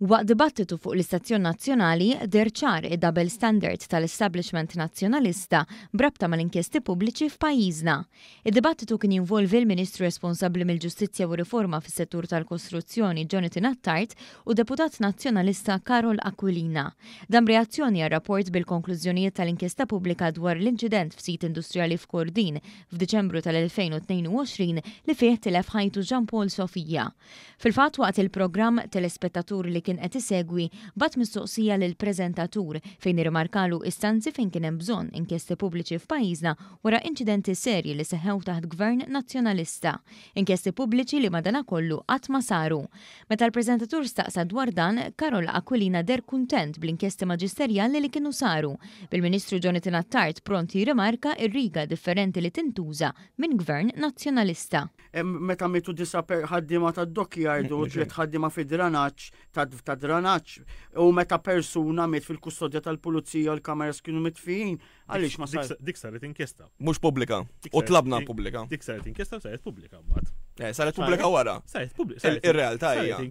Waqt dibattitu fuq l-Istazzjon Nazzjonali der ċar id-double standard tal-establishment nazzjonalista brabta mal-inkjesti pubbliċi f'pajjiżna. Id-dibattitu kien jinvolvi l-Ministru responsabbli mill-Ġustizzja u Riforma fis-settur tal-Kostruzzjoni Jonathan Attard u Deputat Nazzjonalista Karol Aquilina. Dan reazzjoni għal rapport bil-konklużjonijiet tal-inkjesta pubblika dwar l-inċident f'sit industrijali f'Kordin f'Diċembru tal-2022 li fih tilef ħajtu Jean Paul Sofija. Fil-fatt waqt il-programm telespettaturi li kien qed isegwi bat mistoqsija lil preżentatur fejn irrimarkalu istanzi fejn kien hemm bżonn inkjesti pubbliċi f'pajjiżna wara inċidenti serji li seħħew taħt gvern nazzjonalista. Inkjesti pubbliċi li madankollu qatt ma saru. Meta l-preżentatur staqsa dwar dan, Karol Aquilina der kuntent bl-inkjesti maġisterjali li kienu saru. Bil-Ministru Jonathan Attard pronti jirrimarka ir-riga differenti li tintuża minn gvern nazzjonalista. Meta mitu disa ħaddiema tad-dokkjard u tliet ħaddiema fid-dranaġġ ta' dranaġġ u meta persuna miet fil-kustodja tal-pulizija u l-kameras kienu mitfijin, għaliex ma sar. Dik saret inkjesta. Mhux pubblika. U tlabna pubblika. Dik saret inkjesta u saret pubblika mbagħad. Saret pubblika wara. Saret pubblika. Ir-realtà hija.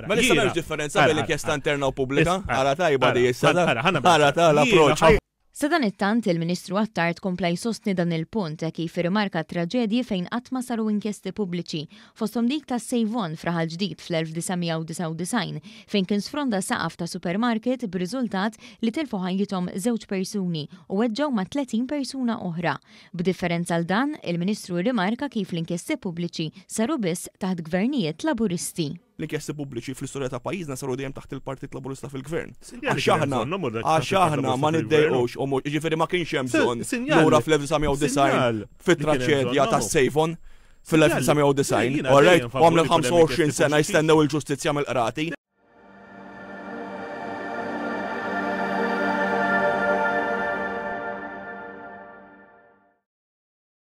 Ma nista' nagħmel differenza bejn inkjesta interna u pubblika. Ara tajba di issa. Ara ta' l-approċċ. Sa dan it-tant il-Ministru Attard kompla jsostni dan il-punt kif irrimarka traġedji fejn qatt ma saru inkjesti pubbliċi fosthom dik ta' Sejvon f'Raħal Ġdid fl-1999 fejn kien sfronda saqaf ta' supermarket b'riżultat li tilfu ħajjithom żewġ persuni u weġġew ma' 30 persuna oħra. B'differenza għal dan, il-Ministru irrimarka kif l-inkjesti pubbliċi saru biss taħt gvernijiet laburisti. L-inkjesti pubbliċi fl-istorja ta' pajjiżna saru dejjem taħt il-Partit Laburista fil-Gvern. Għax aħna ma niddejqux u jiġifieri ma kienx hemm bżonn lura fl-1990 fit-traċedja ta' Sejvon fil-1990. All right, u għamlu 25 sena jistennew il-ġustizzja mill-qrati.